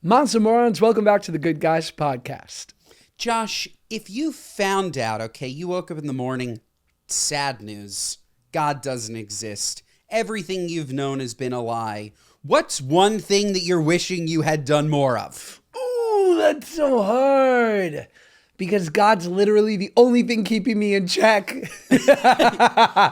Mazel, morons, welcome back to the Good Guys podcast. Josh, if you found out, okay, you woke up in the morning, sad news, God doesn't exist, everything you've known has been a lie, what's one thing that you're wishing you had done more of? Ooh, that's so hard. Because God's literally the only thing keeping me in check.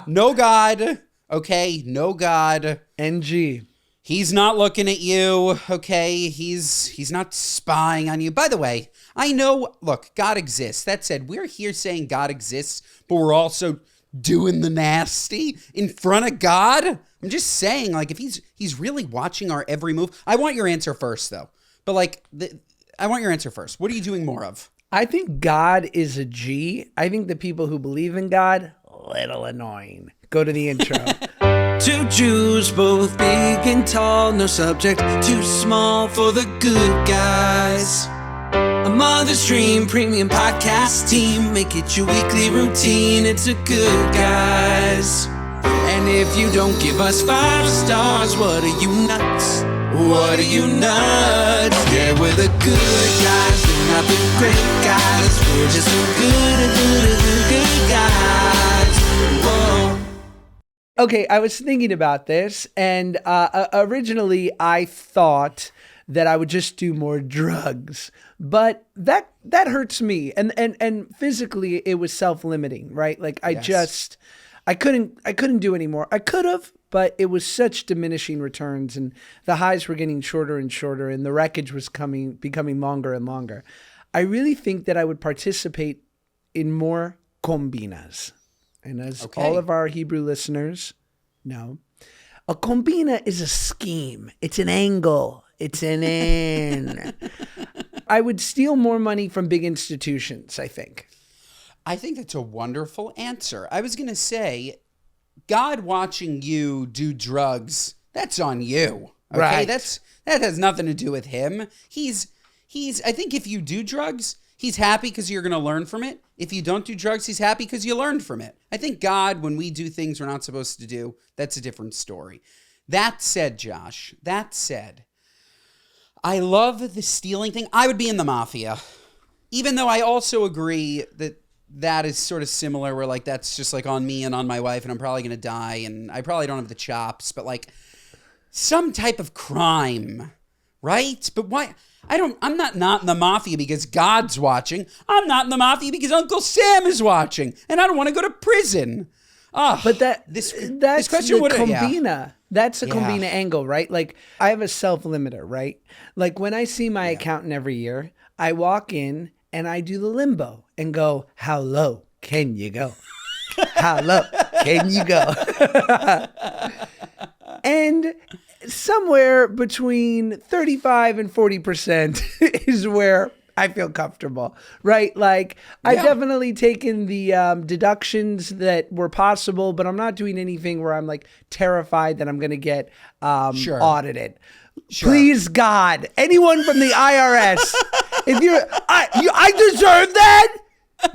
No God, okay, no God. NG. He's not looking at you, okay? He's not spying on you. By the way, I know, look, God exists. That said, we're here saying God exists, but we're also doing the nasty in front of God. I'm just saying, like, if he's really watching our every move. I want your answer first, though. But, I want your answer first. What are you doing more of? I think God is a G. I think the people who believe in God, little annoying. Go to the intro. Two Jews, both big and tall, no subject too small for the good guys. A mother's dream, premium podcast team, make it your weekly routine, it's a good guys. And if you don't give us 5 stars, what are you nuts? What are you nuts? Yeah, we're the good guys, we're not the great guys, we're just the good guys. Whoa. Okay, I was thinking about this, and originally I thought that I would just do more drugs, but that hurts me, and physically it was self-limiting, right? Like I couldn't do anymore. I could have, but it was such diminishing returns, and the highs were getting shorter and shorter, and the wreckage was becoming longer and longer. I really think that I would participate in more combinas. And as all of our Hebrew listeners know, a combina is a scheme. It's an angle. It's an N. I would steal more money from big institutions, I think. I think that's a wonderful answer. I was going to say, God watching you do drugs, that's on you. Okay? Right. That has nothing to do with him. I think if you do drugs, he's happy because you're going to learn from it. If you don't do drugs, he's happy because you learned from it. I think God, when we do things we're not supposed to do, that's a different story. That said, Josh, I love the stealing thing. I would be in the mafia. Even though I also agree that is sort of similar, where like that's just like on me and on my wife, and I'm probably going to die, and I probably don't have the chops, but like some type of crime, right? But why? I'm not in the mafia because God's watching. I'm not in the mafia because Uncle Sam is watching, and I don't want to go to prison. Oh, But this that's question the combina. That's a Yeah. combina angle, right? Like I have a self-limiter, right? Like when I see my accountant every year, I walk in and I do the limbo and go, how low can you go? How low can you go? And somewhere between 35 and 40% is where I feel comfortable, right? Like I've definitely taken the deductions that were possible, but I'm not doing anything where I'm like terrified that I'm going to get audited. Sure. Please, God, anyone from the IRS, if I deserve that?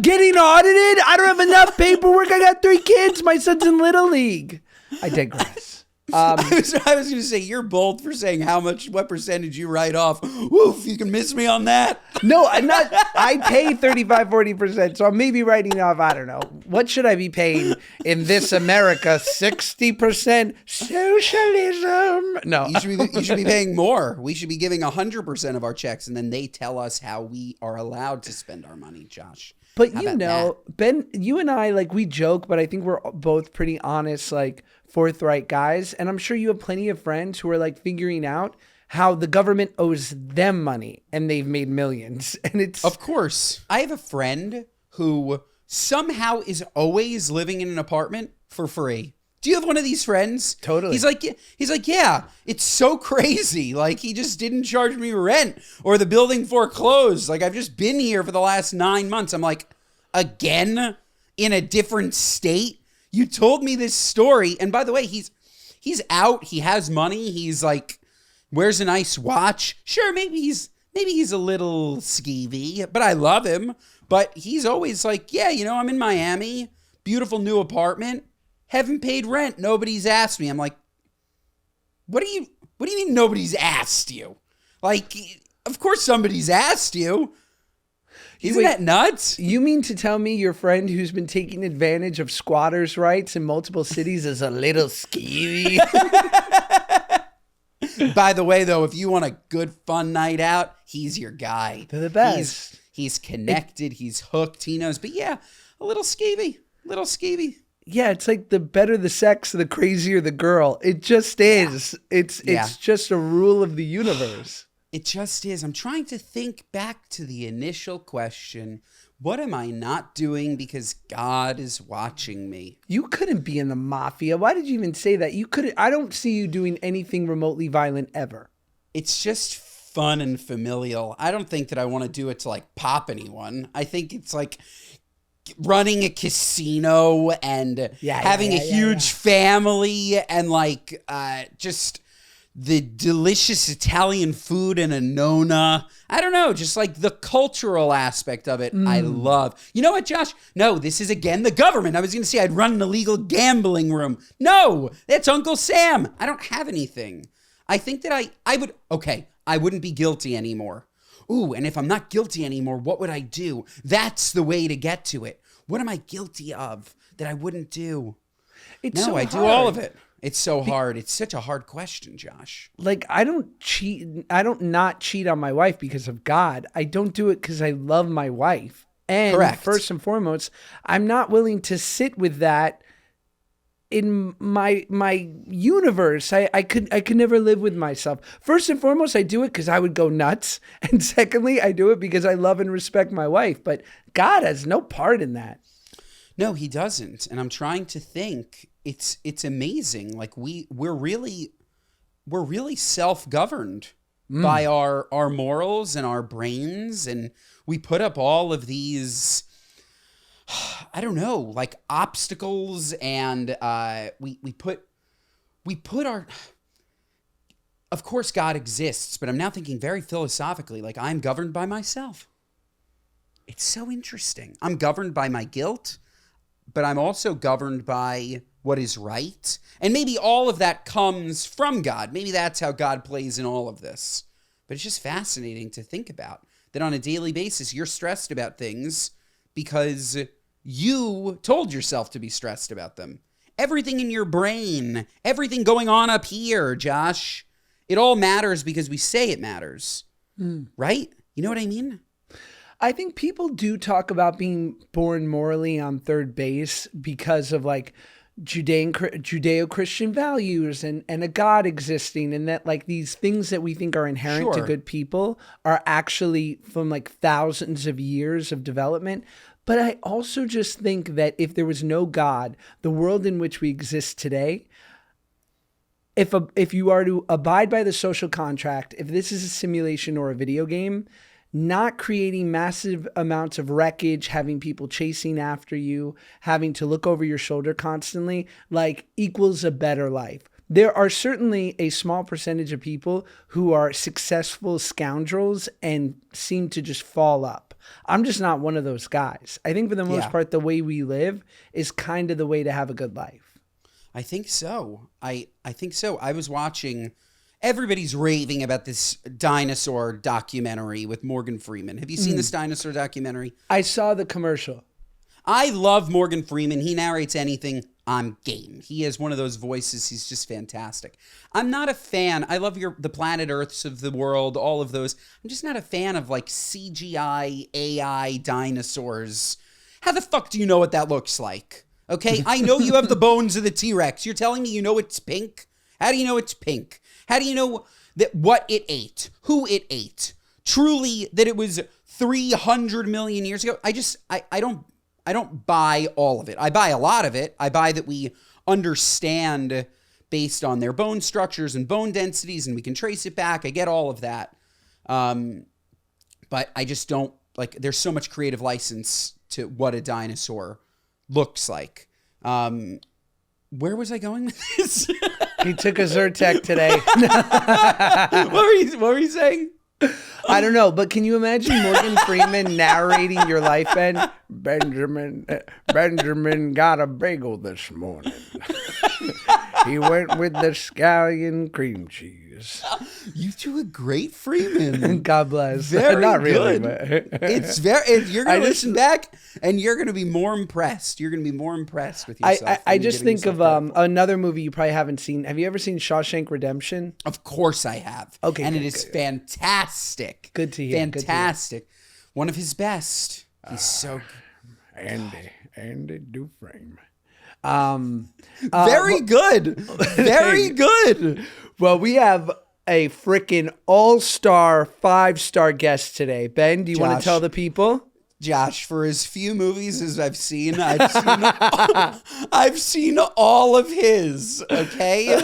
Getting audited? I don't have enough paperwork. I got 3 kids. My son's in Little League. I digress. I was going to say, you're bold for saying what percentage you write off. Woof, you can miss me on that. No, I pay 35, 40%. So I'm maybe writing off, I don't know. What should I be paying in this America? 60% socialism? No. You should be paying more. We should be giving 100% of our checks, and then they tell us how we are allowed to spend our money, Josh. But How you about know, that? Ben, you and I, like, we joke, but I think we're both pretty honest, like, forthright guys. And I'm sure you have plenty of friends who are, like, figuring out how the government owes them money and they've made millions. And it's... Of course. I have a friend who somehow is always living in an apartment for free. Do you have one of these friends? Totally. He's like, yeah, it's so crazy. Like, he just didn't charge me rent, or the building foreclosed. Like, I've just been here for the last 9 months. I'm like, again, in a different state? You told me this story. And by the way, he's out. He has money. He's like, wears a nice watch. Sure, maybe he's a little skeevy, but I love him. But he's always like, yeah, I'm in Miami, beautiful new apartment. Haven't paid rent. Nobody's asked me. I'm like, what do you mean nobody's asked you? Like, Of course somebody's asked you. Isn't that nuts? You mean to tell me your friend who's been taking advantage of squatters' rights in multiple cities is a little skeevy? By the way, though, if you want a good fun night out, he's your guy. They're the best. He's connected. He's hooked. He knows. But yeah, a little skeevy. Yeah, it's like the better the sex, the crazier the girl. It just is. It's just a rule of the universe. It just is. I'm trying to think back to the initial question. What am I not doing because God is watching me? You couldn't be in the mafia. Why did you even say that? You couldn't. I don't see you doing anything remotely violent ever. It's just fun and familial. I don't think that I want to do it to like pop anyone. I think it's like running a casino and having a huge family and like just the delicious Italian food and a nonna. I don't know, just like the cultural aspect of it, I love. You know what, Josh? No, this is again the government. I was going to say I'd run an illegal gambling room. No, that's Uncle Sam. I don't have anything. I think that I would, okay, I wouldn't be guilty anymore. Ooh, and if I'm not guilty anymore, what would I do? That's the way to get to it. What am I guilty of that I wouldn't do? I do all of it. It's so hard. It's such a hard question, Josh. Like, I don't cheat. I don't not cheat on my wife because of God. I don't do it because I love my wife. And first and foremost, I'm not willing to sit with that in my universe. I could never live with myself. First and foremost, I do it because I would go nuts. And secondly, I do it because I love and respect my wife. But God has no part in that. No, he doesn't. And I'm trying to think. It's amazing. Like we're really self-governed by our morals and our brains, and we put up all of these, I don't know, like obstacles, and we put our, of course God exists, but I'm now thinking very philosophically, like I'm governed by myself. It's so interesting. I'm governed by my guilt, but I'm also governed by what is right. And maybe all of that comes from God. Maybe that's how God plays in all of this. But it's just fascinating to think about that on a daily basis, you're stressed about things because you told yourself to be stressed about them. Everything in your brain, everything going on up here, Josh, it all matters because we say it matters. Right? You know what I mean? I think people do talk about being born morally on third base because of like Judeo-Christian values and a God existing, and that like these things that we think are inherent to good people are actually from like thousands of years of development. But I also just think that if there was no God, the world in which we exist today, if you are to abide by the social contract, if this is a simulation or a video game, not creating massive amounts of wreckage, having people chasing after you, having to look over your shoulder constantly, like equals a better life. There are certainly a small percentage of people who are successful scoundrels and seem to just fall up. I'm just not one of those guys. I think for the most part, the way we live is kind of the way to have a good life. I think so. I think so. I was watching... Everybody's raving about this Dinosaur documentary with Morgan Freeman. Have you seen this Dinosaur documentary? I saw the commercial. I love Morgan Freeman. He narrates anything. I'm game. He has one of those voices. He's just fantastic. I'm not a fan. I love the Planet Earths of the world, all of those. I'm just not a fan of like CGI, AI dinosaurs. How the fuck do you know what that looks like? Okay, I know you have the bones of the T-Rex. You're telling me you know it's pink? How do you know it's pink? How do you know that what it ate, who it ate, truly that it was 300 million years ago? I don't buy all of it. I buy a lot of it. I buy that we understand based on their bone structures and bone densities, and we can trace it back. I get all of that. But I just don't, like, there's so much creative license to what a dinosaur looks like. Where was I going with this? He took a Zyrtec today. What were you saying? I don't know, but can you imagine Morgan Freeman narrating your life, Ben? Benjamin got a bagel this morning. He went with the scallion cream cheese. years. You do a great Freeman. God bless. Very Not really, good. but It's you're going to listen back and you're going to be more impressed. You're going to be more impressed with yourself. I just think of another movie you probably haven't seen. Have you ever seen Shawshank Redemption? Of course I have. Okay, and good, it is good. fantastic. Good to hear. Fantastic. One of his best. He's so Andy Dufresne. very good. Very good. Well, we have a freaking all-star 5-star guest today. Ben, do you want Josh. to tell the people? Josh, for as few movies as I've seen all of his, okay?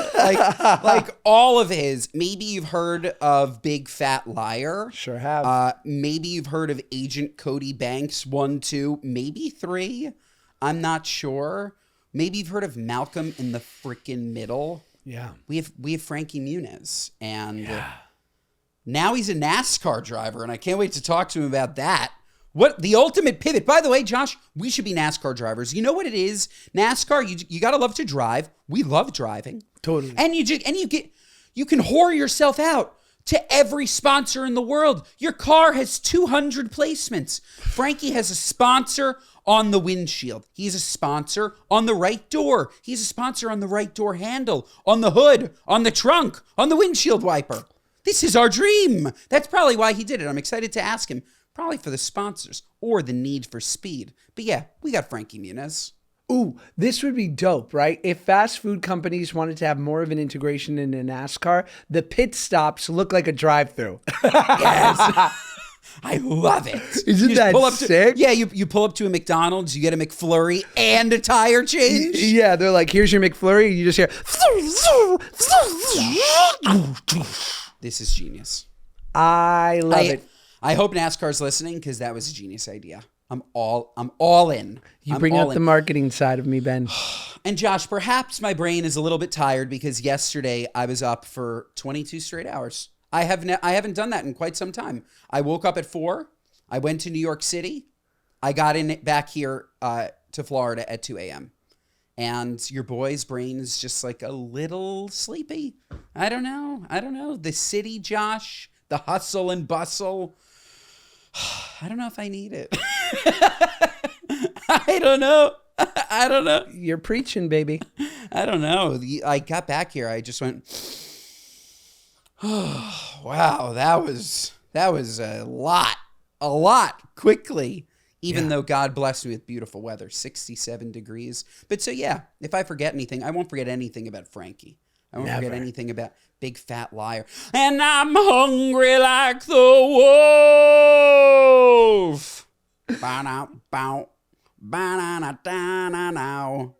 Like all of his. Maybe you've heard of Big Fat Liar. Sure have. Maybe you've heard of Agent Cody Banks 1, 2, maybe 3. I'm not sure. Maybe you've heard of Malcolm in the Frickin' Middle. Yeah. We have Frankie Muniz, and now he's a NASCAR driver, and I can't wait to talk to him about that. What the ultimate pivot? By the way, Josh, we should be NASCAR drivers. You know what it is? NASCAR, you gotta love to drive. We love driving, Totally. and you can whore yourself out to every sponsor in the world. Your car has 200 placements. Frankie has a sponsor on the windshield. He's a sponsor on the right door. He's a sponsor on the right door handle, on the hood, on the trunk, on the windshield wiper. This is our dream. That's probably why he did it. I'm excited to ask him. Probably for the sponsors or the need for speed. But yeah, we got Frankie Muniz. Ooh, this would be dope, right? If fast food companies wanted to have more of an integration into NASCAR, the pit stops look like a drive-through. Yes. I love it. Isn't that sick? You pull up to a McDonald's, you get a McFlurry and a tire change. Yeah, they're like, here's your McFlurry. You just hear. This is genius. I love it. I hope NASCAR's listening because that was a genius idea. I'm all in. You bring out the marketing side of me, Ben. And Josh, perhaps my brain is a little bit tired because yesterday I was up for 22 straight hours. I haven't done that in quite some time. I woke up at 4. I went to New York City. I got back here to Florida at 2 a.m. And your boy's brain is just like a little sleepy. I don't know. The city, Josh, the hustle and bustle. I don't know if I need it. I don't know. You're preaching, baby. I don't know. I got back here. I just went, oh, wow, that was a lot quickly, even though God blessed me with beautiful weather, 67 degrees. But so, yeah, if I forget anything, I won't forget anything about Frankie. I won't forget anything about Big Fat Liar. And I'm hungry like the wolf. Ba-na, bow, ba-na-na-da-na-now.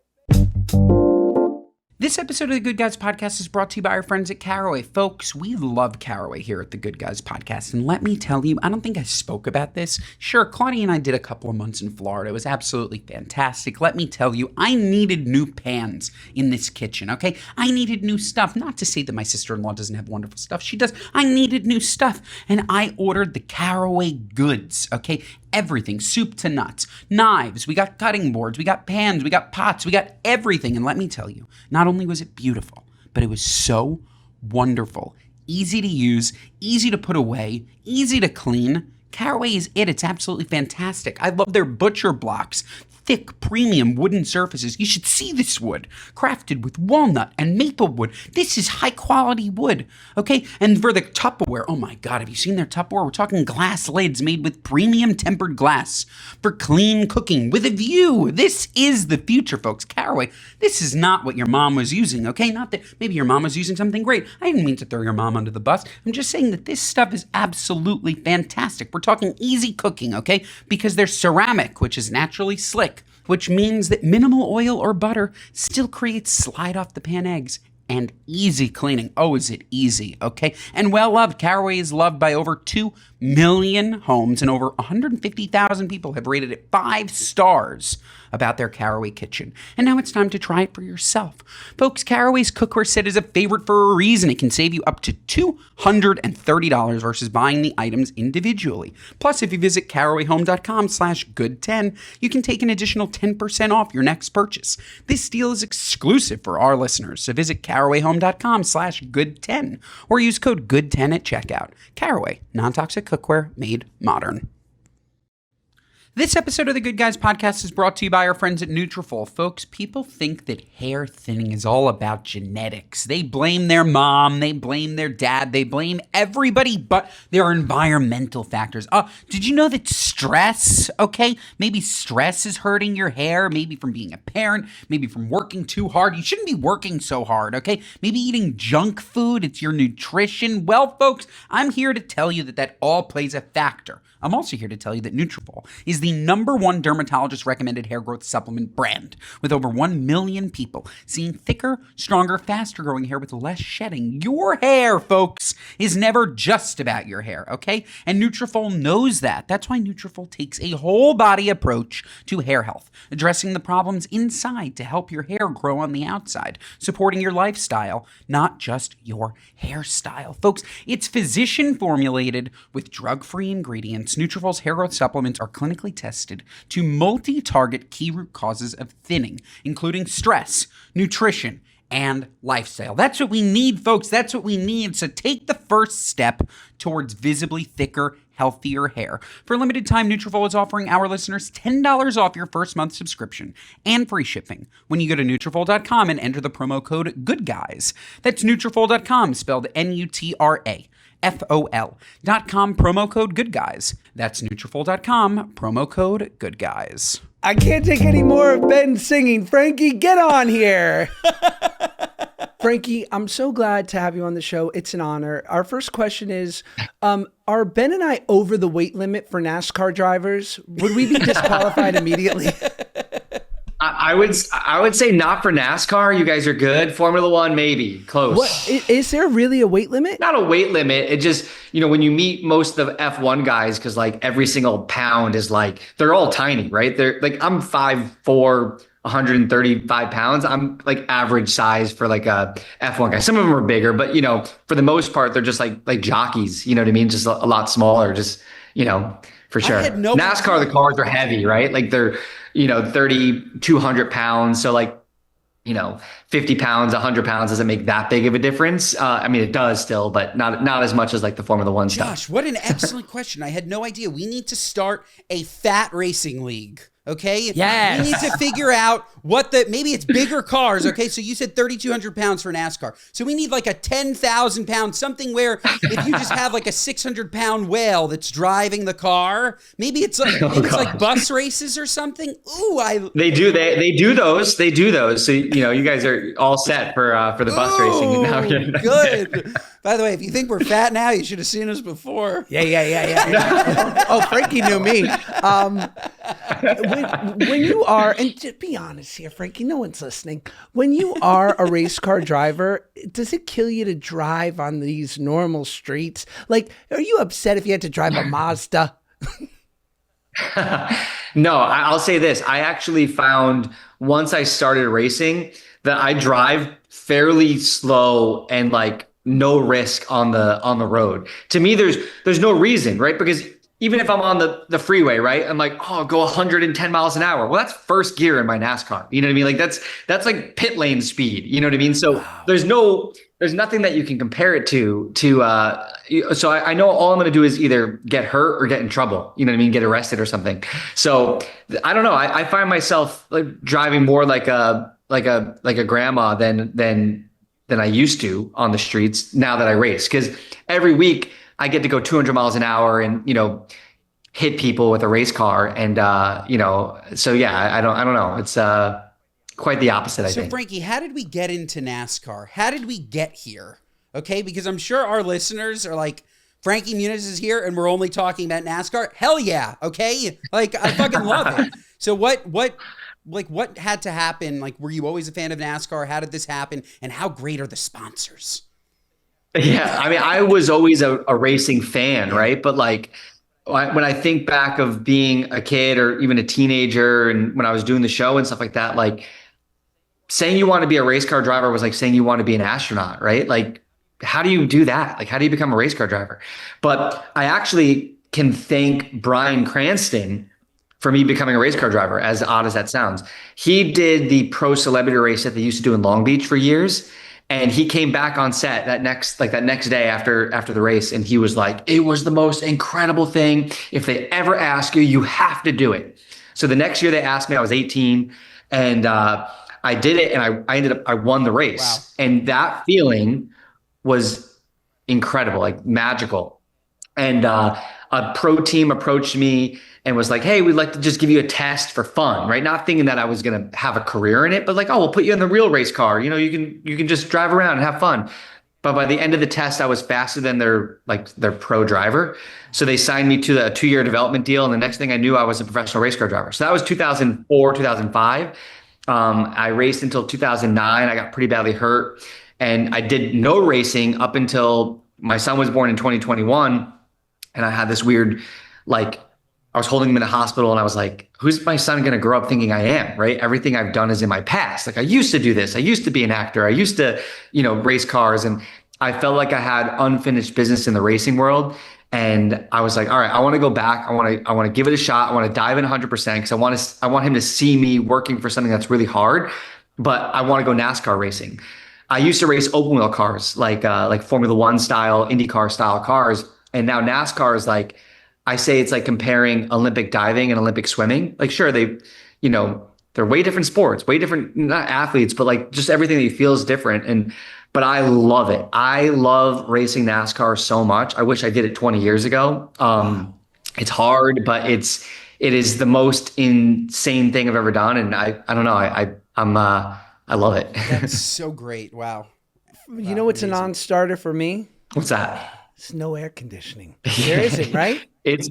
This episode of the Good Guys Podcast is brought to you by our friends at Caraway. Folks, we love Caraway here at the Good Guys Podcast. And let me tell you, I don't think I spoke about this. Sure, Claudia and I did a couple of months in Florida. It was absolutely fantastic. Let me tell you, I needed new pans in this kitchen, okay? I needed new stuff. Not to say that my sister-in-law doesn't have wonderful stuff. She does. I needed new stuff. And I ordered the Caraway goods, okay? Everything, soup to nuts, knives, we got cutting boards, we got pans, we got pots, we got everything. And let me tell you, not only was it beautiful, but it was so wonderful. Easy to use, easy to put away, easy to clean. Caraway is it. It's absolutely fantastic. I love their butcher blocks. Thick, premium wooden surfaces. You should see this wood. Crafted with walnut and maple wood. This is high quality wood, okay? And for the Tupperware, oh my God, have you seen their Tupperware? We're talking glass lids made with premium tempered glass for clean cooking with a view. This is the future, folks. Caraway, this is not what your mom was using, okay? Not that maybe your mom was using something great. I didn't mean to throw your mom under the bus. I'm just saying that this stuff is absolutely fantastic. We're talking easy cooking, okay? Because they're ceramic, which is naturally slick, which means that minimal oil or butter still creates slide off the pan eggs and easy cleaning. Oh, is it easy, okay? And well loved. Caraway is loved by over 2 million homes and over 150,000 people have rated it 5 stars about their Caraway kitchen. And now it's time to try it for yourself. Folks, Caraway's cookware set is a favorite for a reason. It can save you up to $230 versus buying the items individually. Plus, if you visit carawayhome.com/good10, you can take an additional 10% off your next purchase. This deal is exclusive for our listeners, so visit CarawayHome.com/good10 or use code GOOD10 at checkout. Caraway, non-toxic cookware made modern. This episode of the Good Guys podcast is brought to you by our friends at Nutrafol. Folks, people think that hair thinning is all about genetics. They blame their mom, they blame their dad, they blame everybody but their environmental factors. Did you know that stress, maybe stress is hurting your hair, maybe from being a parent, maybe from working too hard. You shouldn't be working so hard, okay? Maybe eating junk food, it's your nutrition. Well, folks, I'm here to tell you that that all plays a factor. I'm also here to tell you that Nutrafol is the #1 dermatologist-recommended hair growth supplement brand, with over 1 million people seeing thicker, stronger, faster-growing hair with less shedding. Your hair, folks, is never just about your hair, okay? And Nutrafol knows that. That's why Nutrafol takes a whole-body approach to hair health, addressing the problems inside to help your hair grow on the outside, supporting your lifestyle, not just your hairstyle. Folks, it's physician-formulated with drug-free ingredients. Nutrafol's hair growth supplements are clinically tested to multi-target key root causes of thinning, including stress, nutrition, and lifestyle. That's what we need, folks. That's what we need. So take the first step towards visibly thicker, healthier hair. For a limited time, Nutrafol is offering our listeners $10 off your first month subscription and free shipping when you go to Nutrafol.com and enter the promo code GOODGUYS. That's Nutrafol.com, spelled Nutrafol.com, promo code GOODGUYS. That's Nutrafol.com, promo code GOODGUYS. I can't take any more of Ben singing. Frankie, get on here. Frankie, I'm so glad to have you on the show. It's an honor. Our first question is, are Ben and I over the weight limit for NASCAR drivers? Would we be disqualified immediately? I would say not for NASCAR. You guys are good. Formula One, maybe close. What is there really a weight limit? Not a weight limit. It just, when you meet most of the F1 guys, because like every single pound is like, they're all tiny, right? They're like, I'm 5'4", 135 pounds. I'm like average size for like a F1 guy. Some of them are bigger, but for the most part, they're just like jockeys. You know what I mean? Just a lot smaller. Just for sure. NASCAR, the cars are heavy, right? Like they're 30, 200 pounds. So like 50 pounds, 100 pounds doesn't make that big of a difference. I mean, it does still, but not as much as like the Formula One stuff. Josh, what an excellent question. I had no idea. We need to start a fat racing league. Okay. Yes. We need to figure out maybe it's bigger cars. Okay. So you said 3,200 pounds for NASCAR. So we need like a 10,000 pound, something where if you just have like a 600 pound whale that's driving the car, maybe it's like bus races or something. Ooh, they do those. So, you guys are all set for the bus racing. Now. Good. By the way, if you think we're fat now, you should have seen us before. Yeah. Oh, Frankie knew me. When you are, and to be honest here, Frankie, no one's listening. When you are a race car driver, does it kill you to drive on these normal streets? Like, are you upset if you had to drive a Mazda? No, I'll say this. I actually found once I started racing that I drive fairly slow and like no risk on the road. To me, there's no reason, right? Because even if I'm on the freeway, right, I'm like, oh, go 110 miles an hour. Well, that's first gear in my NASCAR. You know what I mean? Like that's like pit lane speed. You know what I mean? So there's nothing that you can compare it to. So I know all I'm going to do is either get hurt or get in trouble. You know what I mean? Get arrested or something. So I don't know. I find myself like driving more like a grandma than I used to on the streets now that I race, because every week I get to go 200 miles an hour and, hit people with a race car. And, so yeah, I don't know. It's quite the opposite, I think. So Frankie, how did we get into NASCAR? How did we get here? Okay. Because I'm sure our listeners are like, Frankie Muniz is here and we're only talking about NASCAR. Hell yeah. Okay. Like I fucking love it. So what had to happen? Like, were you always a fan of NASCAR? How did this happen? And how great are the sponsors? Yeah, I mean, I was always a racing fan, right? But like when I think back of being a kid or even a teenager and when I was doing the show and stuff like that, like saying you want to be a race car driver was like saying you want to be an astronaut, right? Like, how do you do that? Like, how do you become a race car driver? But I actually can thank Bryan Cranston for me becoming a race car driver, as odd as that sounds. He did the pro celebrity race that they used to do in Long Beach for years. And he came back on set that next day after the race, and he was like, "It was the most incredible thing. If they ever ask you, you have to do it." So the next year they asked me, I was 18, and I did it, and I won the race. Wow. And that feeling was incredible, like magical. And a pro team approached me and was like, "Hey, we'd like to just give you a test for fun," right? Not thinking that I was going to have a career in it, but like, "Oh, we'll put you in the real race car. You know, you can just drive around and have fun." But by the end of the test, I was faster than their pro driver. So they signed me to a 2-year development deal. And the next thing I knew, I was a professional race car driver. So that was 2004, 2005. I raced until 2009. I got pretty badly hurt. And I did no racing up until my son was born in 2021. And I had this weird, like, I was holding him in the hospital and I was like, who's my son going to grow up thinking I am, right? Everything I've done is in my past. Like, I used to do this. I used to be an actor. I used to, race cars. And I felt like I had unfinished business in the racing world. And I was like, all right, I want to go back. I want to give it a shot. I want to dive in 100% because I want him to see me working for something that's really hard, but I want to go NASCAR racing. I used to race open wheel cars, like Formula One style, IndyCar style cars. And now NASCAR is like, I say it's like comparing Olympic diving and Olympic swimming. Like, sure, they're way different sports, way different, not athletes, but like just everything that you feel is different. But I love it. I love racing NASCAR so much. I wish I did it 20 years ago. It's hard, but it is the most insane thing I've ever done. And I don't know. I love it. That's so great. Wow. You know what's a non-starter for me? What's that? It's no air conditioning. There isn't, right? It's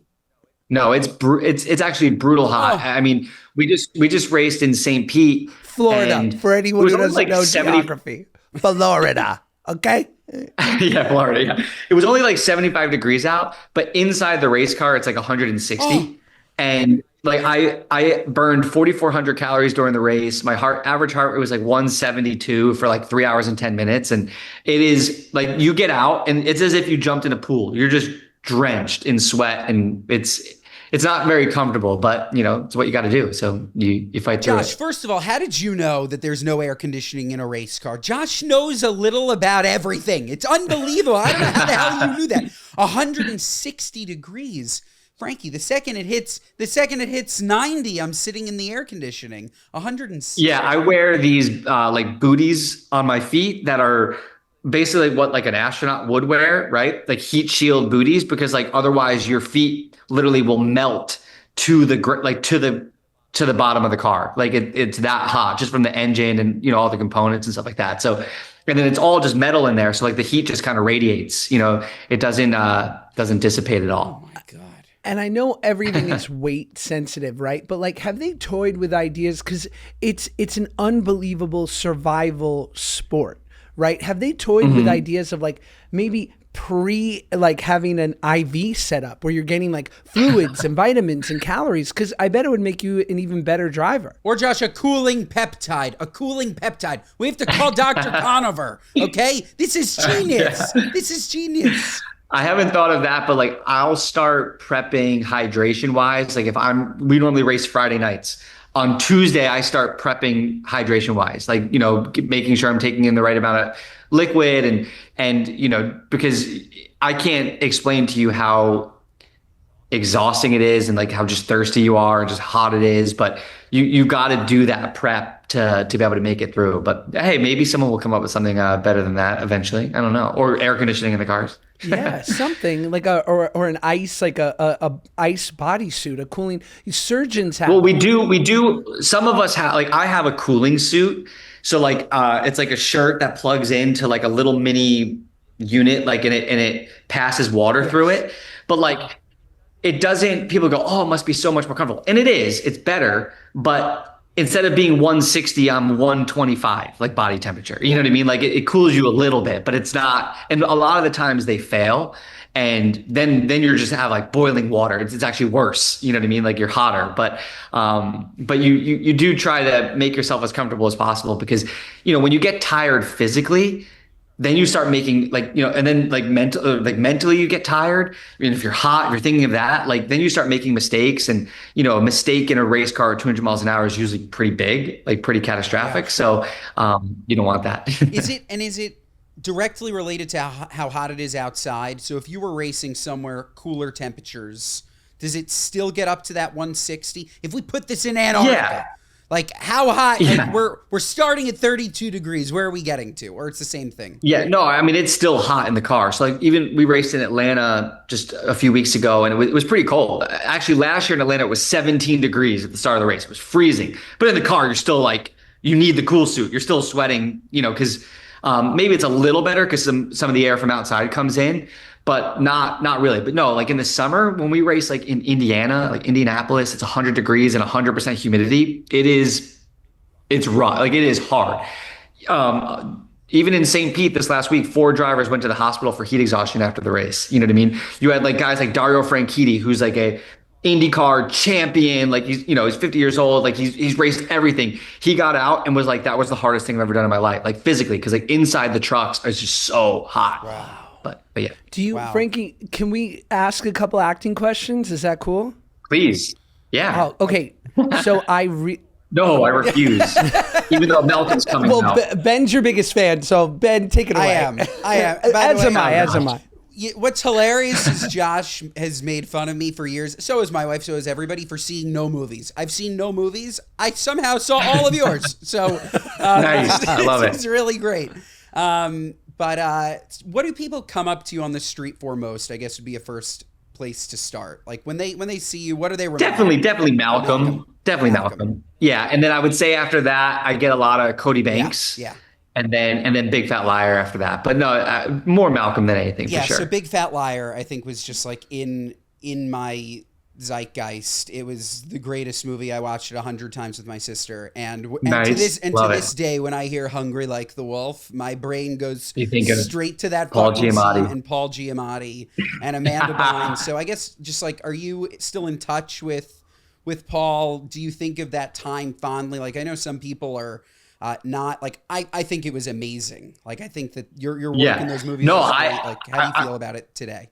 actually brutal hot. Oh. I mean, we just raced in St. Pete, Florida. For anyone who doesn't know geography. Florida. Okay. Yeah, Florida. Yeah. It was only like 75 degrees out, but inside the race car, it's like 160. Oh. And like I burned 4,400 calories during the race. My average heart rate was like 172 for like 3 hours and 10 minutes. And it is like you get out and it's as if you jumped in a pool. You're just drenched in sweat, and it's not very comfortable, but it's what you got to do. So you fight through it. Josh, first of all, how did you know that there's no air conditioning in a race car? Josh knows a little about everything. It's unbelievable. I don't know how the hell you knew that. 160 degrees. Frankie, the second it hits 90, I'm sitting in the air conditioning. 160. Yeah, I wear these like booties on my feet that are basically what like an astronaut would wear, right? Like heat shield booties, because like otherwise your feet literally will melt to the bottom of the car. Like it's that hot just from the engine and all the components and stuff like that. So, and then it's all just metal in there. So like the heat just kind of radiates. It doesn't dissipate at all. Oh my God. And I know everything is weight sensitive, right? But like, have they toyed with ideas? Because it's an unbelievable survival sport, right? Have they toyed with ideas of like maybe having an IV setup where you're getting like fluids and vitamins and calories? Because I bet it would make you an even better driver. Or Josh, a cooling peptide. We have to call Dr. Conover, okay? This is genius. This is genius. I haven't thought of that, but like I'll start prepping hydration wise. Like we normally race Friday nights. On Tuesday, I start prepping hydration wise, like, making sure I'm taking in the right amount of liquid and, because I can't explain to you how exhausting it is and like how just thirsty you are and just hot it is. But you've got to do that prep to be able to make it through. But hey, maybe someone will come up with something better than that eventually. I don't know. Or air conditioning in the cars. Yeah, something like or an ice, like a ice bodysuit, a cooling. Surgeons have. Well, we do. Some of us have, like I have a cooling suit. So like it's like a shirt that plugs into like a little mini unit, like and it passes water through it. But like it doesn't. People go, oh, it must be so much more comfortable, and it is. It's better, but instead of being 160, I'm 125, like body temperature. You know what I mean? Like it cools you a little bit, but it's not. And a lot of the times they fail. And then you're just have like boiling water. It's actually worse. You know what I mean? Like you're hotter, but you do try to make yourself as comfortable as possible because, when you get tired physically, then you start making like, and then like mentally you get tired. I mean, if you're hot, if you're thinking of that, like then you start making mistakes, and a mistake in a race car at 200 miles an hour is usually pretty big, like pretty catastrophic. Yeah. So you don't want that. Is it directly related to how hot it is outside? So if you were racing somewhere cooler temperatures, does it still get up to that 160? If we put this in Antarctica, like how hot? Like we're starting at 32 degrees. Where are we getting to? Or it's the same thing? Yeah, no, I mean, it's still hot in the car. So like even we raced in Atlanta just a few weeks ago, and it was pretty cold. Actually, last year in Atlanta, it was 17 degrees at the start of the race. It was freezing. But in the car, you're still like, you need the cool suit. You're still sweating, because maybe it's a little better because some of the air from outside comes in, but not really. But no, like in the summer when we race like in Indianapolis, it's 100 degrees and 100% humidity. It's rough. Like it is hard. Even in St. Pete this last week, 4 drivers went to the hospital for heat exhaustion after the race. You know what I mean? You had like guys like Dario Franchitti, who's like a IndyCar champion, like he's 50 years old, like he's raced everything. He got out and was like, that was the hardest thing I've ever done in my life, like physically, because like inside the trucks it's just so hot. Wow. But yeah. Do you, Frankie, can we ask a couple acting questions? Is that cool? Please. Yeah. Oh, okay. So No, I refuse. Even though Malcolm's coming out. Well, Ben's your biggest fan, so Ben, take it away. I am. As am I. What's hilarious is Josh has made fun of me for years. So is my wife. So is everybody for seeing no movies. I've seen no movies. I somehow saw all of yours. So nice. I love it. It's really great. But what do people come up to you on the street for most? I guess would be a first place to start. Like when they see you, what do they remember? Definitely Malcolm. Definitely Malcolm. Yeah, and then I would say after that, I get a lot of Cody Banks. Yeah. And then Big Fat Liar after that. But no, more Malcolm than anything, for sure. So Big Fat Liar, I think, was just like in my zeitgeist. It was the greatest movie. I watched it 100 times with my sister. And to this day, when I hear Hungry Like the Wolf, my brain goes straight to that Paul Giamatti and Paul Giamatti and Amanda Bynes. So I guess just like, are you still in touch with Paul? Do you think of that time fondly? Like I know some people are not like I think it was amazing. Like I think that your work in those movies. No, like how do you feel about it today?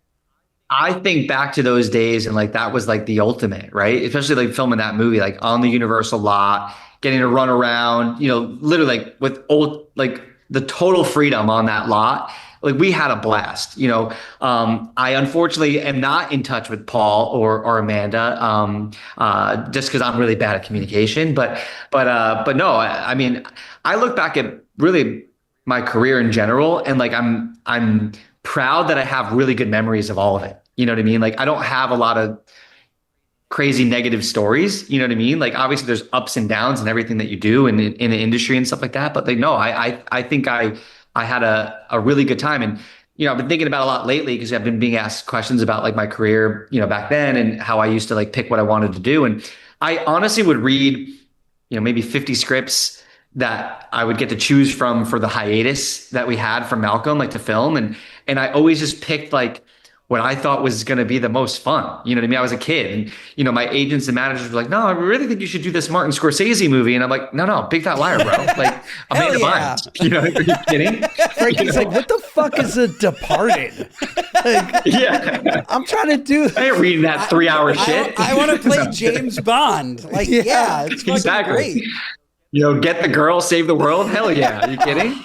I think back to those days and like that was like the ultimate, right? Especially like filming that movie like on the Universal lot, getting to run around, literally like with the total freedom on that lot. Like we had a blast, I unfortunately am not in touch with Paul or Amanda, just because I'm really bad at communication. But no, I mean, I look back at really my career in general, and like I'm proud that I have really good memories of all of it. You know what I mean? Like I don't have a lot of crazy negative stories. You know what I mean? Like obviously there's ups and downs in everything that you do in the industry and stuff like that. But like no, I think I had a really good time. And, I've been thinking about a lot lately because I've been being asked questions about like my career, back then and how I used to like pick what I wanted to do. And I honestly would read, maybe 50 scripts that I would get to choose from for the hiatus that we had from Malcolm, like to film. And I always just picked like what I thought was going to be the most fun. You know what I mean? I was a kid and, my agents and managers were like, no, I really think you should do this Martin Scorsese movie. And I'm like, no, Big Fat Liar, bro. Like, Amanda Bynes. Are you kidding? Frankie's like, what the fuck is a Departed? Like, yeah. I'm trying to do. I ain't reading that 3-hour shit. I want to play James Bond. Like, it's fucking great. Get the girl, save the world. Hell yeah. Are you kidding?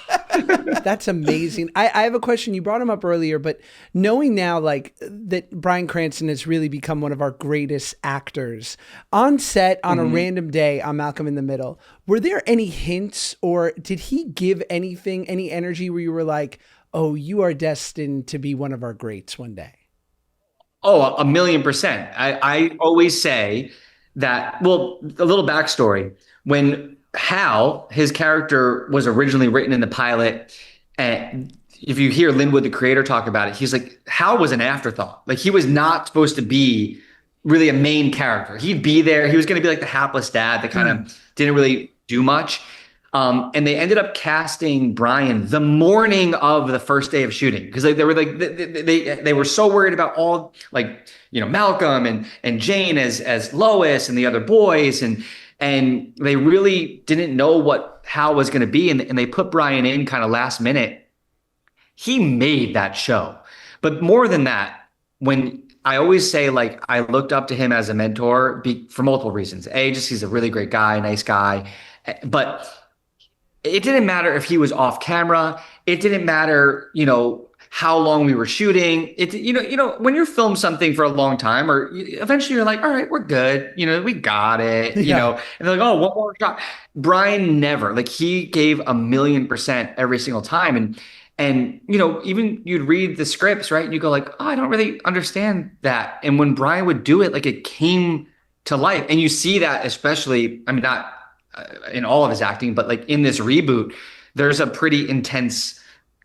That's amazing. I have a question. You brought him up earlier, but knowing now like that Bryan Cranston has really become one of our greatest actors on set on a random day on Malcolm in the Middle, were there any hints or did he give anything, any energy where you were like, oh, you are destined to be one of our greats one day? Oh, 1,000,000%. I always say that, well, a little backstory. When Hal, his character was originally written in the pilot, and if you hear Linwood, the creator, talk about it, he's like, Hal was an afterthought. Like he was not supposed to be really a main character. He'd be there. He was going to be like the hapless dad that kind of didn't really do much. And they ended up casting Bryan the morning of the first day of shooting because they were like they were so worried about all like Malcolm and Jane as Lois and the other boys and they really didn't know what Hal was going to be and they put Bryan in kind of last minute. he made that show. But more than that, when I always say, like, I looked up to him as a mentor for multiple reasons. A, just he's a really great guy, nice guy. But it didn't matter if he was off camera. It didn't matter, how long we were shooting. When you film something for a long time, or eventually you're like, all right, we're good. We got it. And they're like, oh, one more shot. Bryan never, like, he gave 1,000,000% every single time. And even you'd read the scripts, right? And you go like, oh, I don't really understand that. And when Bryan would do it, like, it came to life. And you see that, especially, I mean, not in all of his acting, but like in this reboot, there's a pretty intense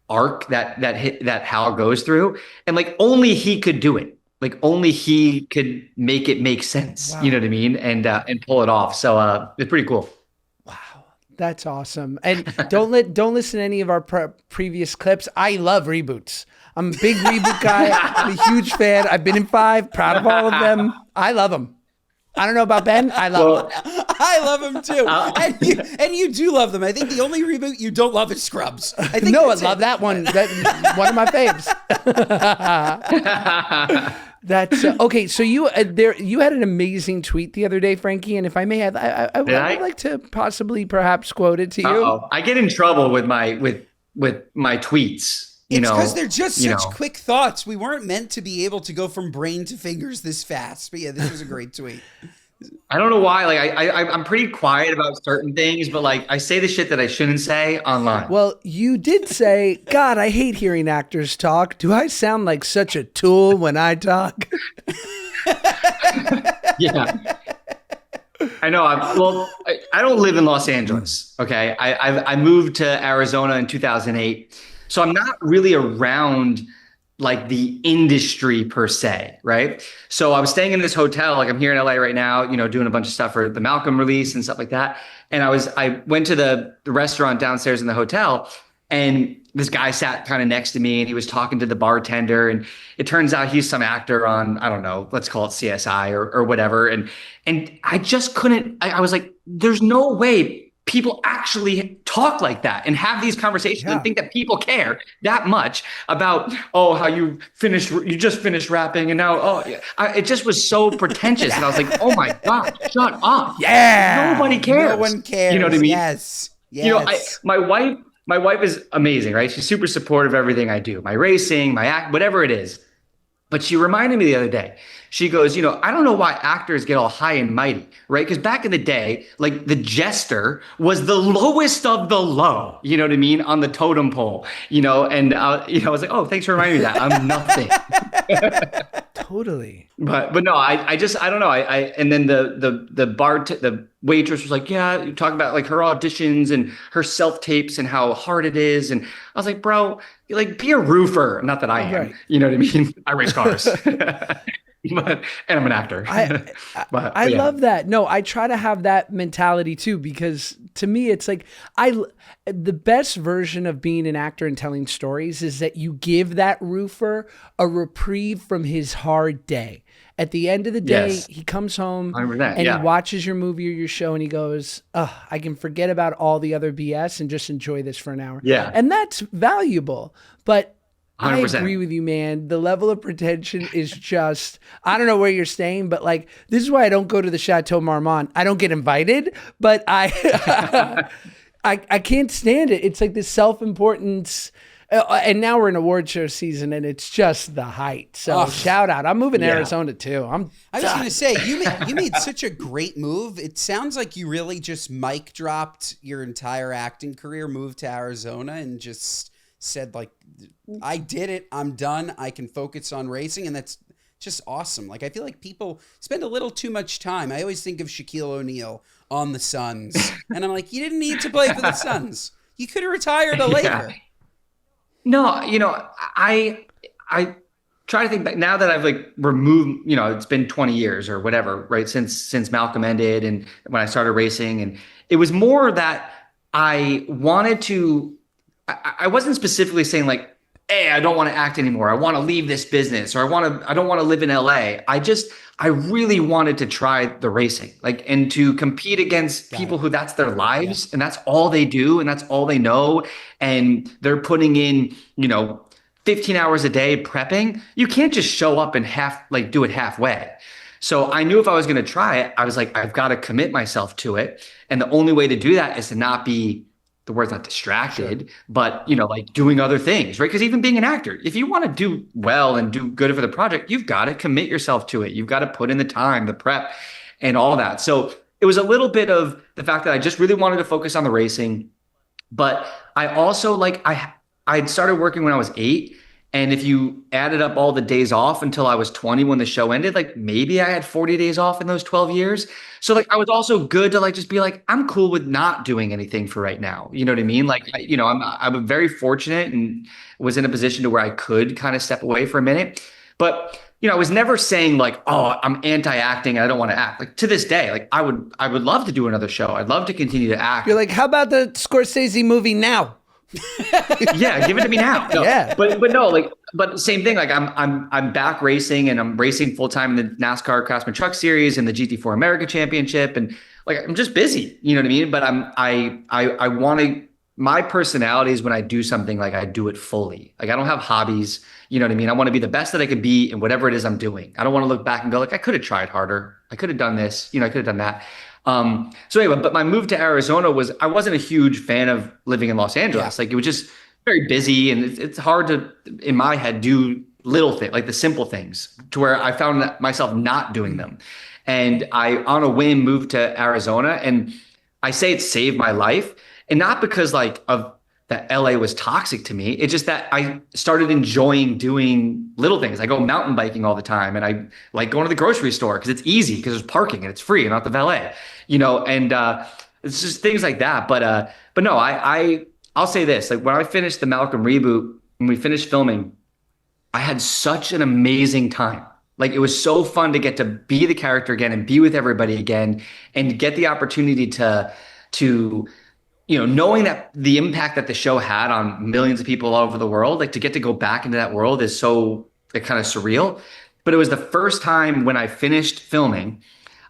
arc that Hal goes through, and like only he could do it. Like only he could make it make sense. Wow. You know what I mean? And pull it off. So it's pretty cool. Wow, that's awesome. And don't listen to any of our previous clips. I love reboots. I'm a big reboot guy. I'm a huge fan. I've been in 5, proud of all of them. I love them. I don't know about Ben. I love them. I love them too. And you do love them. I think the only reboot you don't love is Scrubs. I love that one. That one of my faves. That's okay. So you had an amazing tweet the other day, Frankie, and if I may have, I would like to perhaps quote it to you. Uh-oh. I get in trouble with my tweets. It's because they're just such quick thoughts. We weren't meant to be able to go from brain to fingers this fast. But yeah, this was a great tweet. I don't know why. Like I'm pretty quiet about certain things, but like I say the shit that I shouldn't say online. Well, you did say, God, I hate hearing actors talk. Do I sound like such a tool when I talk? Yeah. I know. I don't live in Los Angeles. Okay. I moved to Arizona in 2008. So I'm not really around like the industry per se, right? So I was staying in this hotel, like I'm here in LA right now, doing a bunch of stuff for the Malcolm release and stuff like that. And I went to the restaurant downstairs in the hotel, and this guy sat kind of next to me, and he was talking to the bartender, and it turns out he's some actor on, I don't know, let's call it CSI or whatever. And I just couldn't, I was like, there's no way people actually talk like that and have these conversations and think that people care that much about, how you just finished rapping and now, it just was so pretentious. And I was like, oh my God, shut up. Yeah. Nobody cares. No one cares. You know what I mean? Yes. My wife is amazing, right? She's super supportive of everything I do, my racing, my act, whatever it is. But she reminded me the other day, she goes, I don't know why actors get all high and mighty, right? Because back in the day, like the jester was the lowest of the low, you know what I mean? On the totem pole, and I was like, oh, thanks for reminding me that. I'm nothing. Totally. But no, I don't know. And then the waitress was like, yeah, you talk about like her auditions and her self tapes and how hard it is. And I was like, bro, like be a roofer. Not that I am, right. You know what I mean? I race cars. And I'm an actor. I love that. No, I try to have that mentality too, because to me, it's like the best version of being an actor and telling stories is that you give that roofer a reprieve from his hard day. At the end of the day, he comes home and he watches your movie or your show and he goes, I can forget about all the other BS and just enjoy this for an hour. Yeah. And that's valuable. But 100%. I agree with you, man. The level of pretension is just, I don't know where you're staying, but like, this is why I don't go to the Chateau Marmont. I don't get invited, but I can't stand it. It's like this self-importance. And now we're in award show season and it's just the height. So shout out. I'm moving to Arizona too. I was going to say, you made such a great move. It sounds like you really just mic dropped your entire acting career, moved to Arizona and just said like, I did it. I'm done. I can focus on racing. And that's just awesome. Like, I feel like people spend a little too much time. I always think of Shaquille O'Neal on the Suns. And I'm like, you didn't need to play for the Suns. You could have retired a later. No, I try to think back now that I've like removed, it's been 20 years or whatever, right? Since Malcolm ended and when I started racing. And it was more that I wanted to, I wasn't specifically saying like, hey, I don't want to act anymore. I want to leave this business, or I don't want to live in LA. I really wanted to try the racing, like, and to compete against people who that's their lives and that's all they do and that's all they know. And they're putting in, 15 hours a day prepping, you can't just show up and do it halfway. So I knew if I was going to try it, I was like, I've got to commit myself to it. And the only way to do that is to not be, the word's not distracted, but, like doing other things, right? Because even being an actor, if you want to do well and do good for the project, you've got to commit yourself to it. You've got to put in the time, the prep, and all that. So it was a little bit of the fact that I just really wanted to focus on the racing. But I also I'd started working when I was 8. And if you added up all the days off until I was 20 when the show ended, maybe I had 40 days off in those 12 years. So I was also good to just be I'm cool with not doing anything for right now. You know what I mean? I'm very fortunate and was in a position to where I could kind of step away for a minute. But, I was never saying oh, I'm anti-acting and I don't want to act. To this day, I would love to do another show. I'd love to continue to act. You're how about the Scorsese movie now? Yeah, give it to me now. No. Yeah, but no, but same thing. I'm back racing, and I'm racing full time in the NASCAR Craftsman Truck Series and the GT4 America Championship, and I'm just busy. You know what I mean? But I want to. My personality is when I do something, I do it fully. I don't have hobbies. You know what I mean? I want to be the best that I could be in whatever it is I'm doing. I don't want to look back and go I could have tried harder. I could have done this. I could have done that. So anyway, but my move to Arizona I wasn't a huge fan of living in Los Angeles. It was just very busy, and it's hard to, in my head, do little things, the simple things, to where I found myself not doing them. And I, on a whim, moved to Arizona, and I say it saved my life, and not because of that LA was toxic to me. It's just that I started enjoying doing little things. I go mountain biking all the time, and I like going to the grocery store because it's easy, because there's parking and it's free and not the valet, and it's just things like that. But no, I'll say this, when I finished the Malcolm reboot, when we finished filming, I had such an amazing time. It was so fun to get to be the character again and be with everybody again and get the opportunity to knowing that the impact that the show had on millions of people all over the world, to get to go back into that world is so kind of surreal. But it was the first time when I finished filming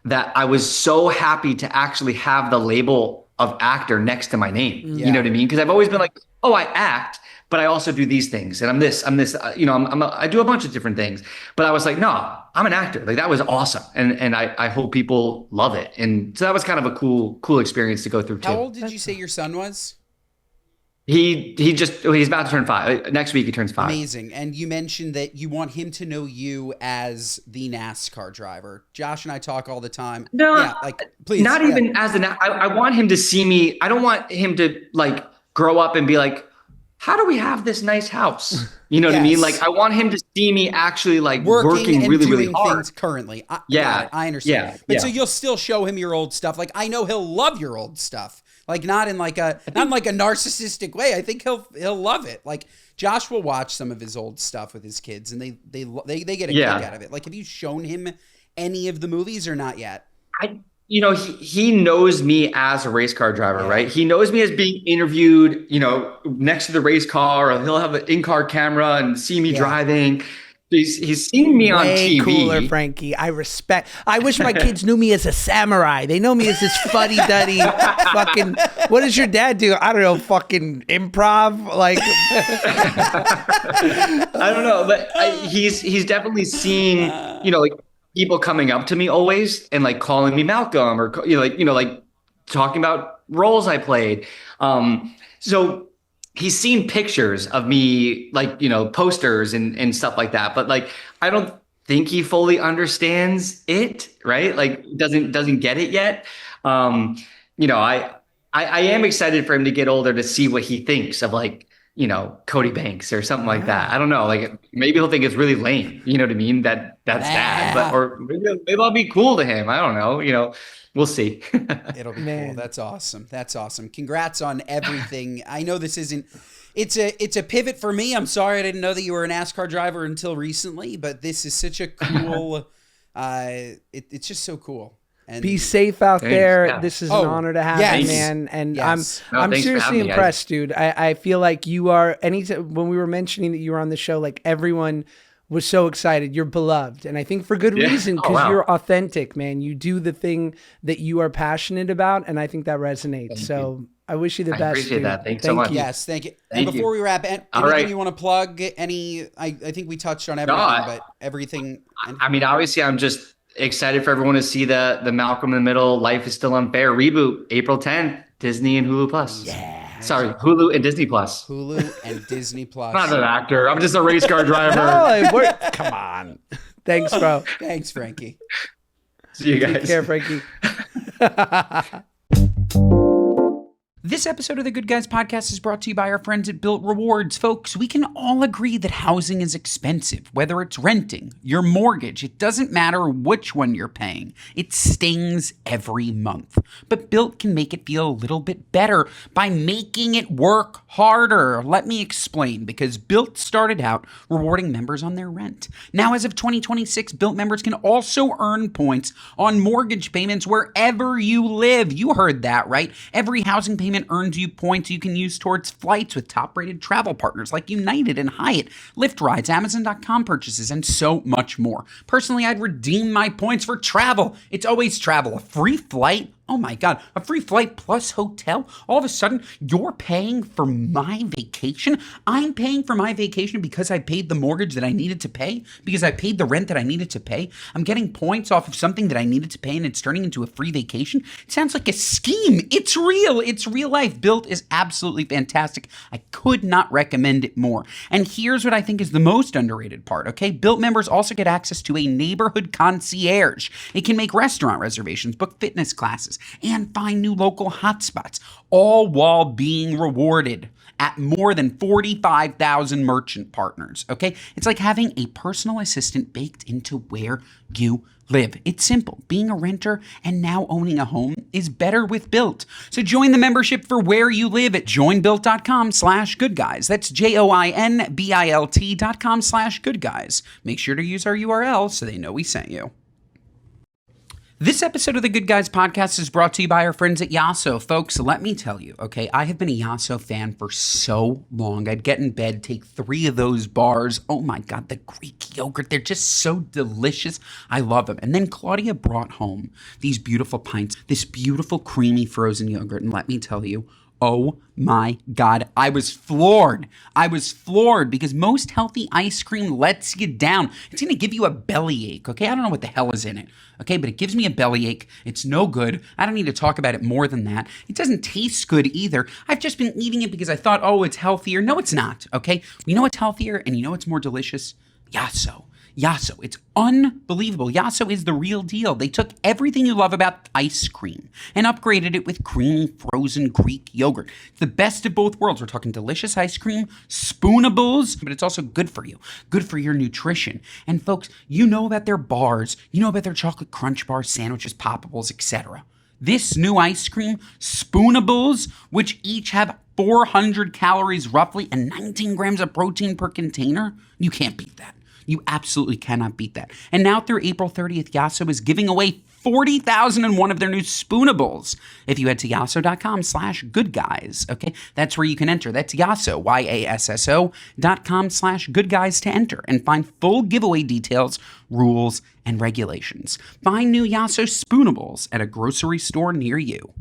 that I was so happy to actually have the label of actor next to my name. You know what I mean? Because I've always been oh, I act, but I also do these things, and I'm this, I do a bunch of different things. But I was no, I'm an actor. That was awesome, and I hope people love it. And so that was kind of a cool experience to go through too. How old did you say your son was? He's about to turn 5. Next week he turns 5. Amazing. And you mentioned that you want him to know you as the NASCAR driver. Josh and I talk all the time. No, yeah, please. Not even as I want him to see me. I don't want him to grow up and be how do we have this nice house? You know what I mean? I want him to see me actually working and really, doing really hard. Things currently. Yeah. I understand. Yeah. But so you'll still show him your old stuff. I know he'll love your old stuff. Not in a narcissistic way. I think he'll love it. Josh will watch some of his old stuff with his kids, and they get a kick out of it. Have you shown him any of the movies or not yet? He knows me as a race car driver, right? He knows me as being interviewed, next to the race car, or he'll have an in-car camera and see me driving. He's seen me on TV. Way cooler, Frankie. I wish my kids knew me as a samurai. They know me as this fuddy-duddy fucking. What does your dad do? I don't know. Fucking improv. I don't know, but he's definitely seen people coming up to me always and calling me Malcolm, or talking about roles I played. So he's seen pictures of me, posters and stuff like that. But I don't think he fully understands it, right? Doesn't get it yet. I am excited for him to get older to see what he thinks of Cody Banks or something like that. I don't know. Maybe he'll think it's really lame. You know what I mean? That's dad. Or maybe I'll be cool to him. I don't know. We'll see. It'll be cool. That's awesome. Congrats on everything. I know this isn't. It's a pivot for me. I'm sorry I didn't know that you were a NASCAR driver until recently, but this is such a cool. It's just so cool. And be safe out there. Yeah. This is an honor to have you, man. And I'm seriously impressed, dude. I feel like you are. When we were mentioning that you were on the show, everyone was so excited. You're beloved, and I think for good reason, because you're authentic, man. You do the thing that you are passionate about, and I think that resonates. So I wish you the I best. appreciate dude. that. Thanks so much. you. Yes, thank you. Thank And before we wrap, anything All right. you want to plug? I think we touched on everything, but everything. I mean, obviously, I'm just excited for everyone to see the Malcolm in the Middle, Life is Still Unfair reboot, April 10th, Disney and Hulu Plus. Yeah. Sorry, Hulu and Disney Plus. Hulu and Disney Plus. I'm not an actor. I'm just a race car driver. No, it worked. Come on. Thanks, bro. Thanks, Frankie. See you guys. Take care, Frankie. This episode of the Good Guys Podcast is brought to you by our friends at Built Rewards. Folks, we can all agree that housing is expensive, whether it's renting, your mortgage, it doesn't matter which one you're paying. It stings every month. But Built can make it feel a little bit better by making it work harder. Let me explain, because Built started out rewarding members on their rent. Now, as of 2026, Built members can also earn points on mortgage payments wherever you live. You heard that, right? Every housing payment earns you points you can use towards flights with top-rated travel partners like United and Hyatt, Lyft rides, Amazon.com purchases, and so much more. Personally, I'd redeem my points for travel. It's always travel. A free flight? Oh my God, a free flight plus hotel? All of a sudden, you're paying for my vacation? I'm paying for my vacation because I paid the mortgage that I needed to pay? Because I paid the rent that I needed to pay? I'm getting points off of something that I needed to pay and it's turning into a free vacation? It sounds like a scheme. It's real. It's real life. Built is absolutely fantastic. I could not recommend it more. And here's what I think is the most underrated part, okay? Built members also get access to a neighborhood concierge. It can make restaurant reservations, book fitness classes, and find new local hotspots, all while being rewarded at more than 45,000 merchant partners, okay? It's like having a personal assistant baked into where you live. It's simple. Being a renter and now owning a home is better with Built. So join the membership for where you live at joinbuilt.com/goodguys. That's JOINBILT.com/goodguys. Make sure to use our URL so they know we sent you. This episode of the Good Guys Podcast is brought to you by our friends at Yasso. Folks, let me tell you, okay, I have been a Yasso fan for so long. I'd get in bed, take 3 of those bars. Oh my God, the Greek yogurt, they're just so delicious. I love them. And then Claudia brought home these beautiful pints, this beautiful creamy frozen yogurt. And let me tell you, oh my God, I was floored. I was floored because most healthy ice cream lets you down. It's going to give you a bellyache, okay? I don't know what the hell is in it, okay? But it gives me a bellyache. It's no good. I don't need to talk about it more than that. It doesn't taste good either. I've just been eating it because I thought, oh, it's healthier. No, it's not, okay? You know what's healthier and you know what's more delicious? Yasso. Yasso. It's unbelievable. Yasso is the real deal. They took everything you love about ice cream and upgraded it with creamy frozen Greek yogurt. It's the best of both worlds. We're talking delicious ice cream, spoonables, but it's also good for you, good for your nutrition. And folks, you know about their bars, you know about their chocolate crunch bars, sandwiches, poppables, etc. This new ice cream, spoonables, which each have 400 calories roughly and 19 grams of protein per container, you can't beat that. You absolutely cannot beat that. And now through April 30th, Yasso is giving away 40,001 of their new spoonables. If you head to yasso.com/goodguys, okay, that's where you can enter. That's Yasso, YASSO.com/goodguys to enter and find full giveaway details, rules, and regulations. Find new Yasso spoonables at a grocery store near you.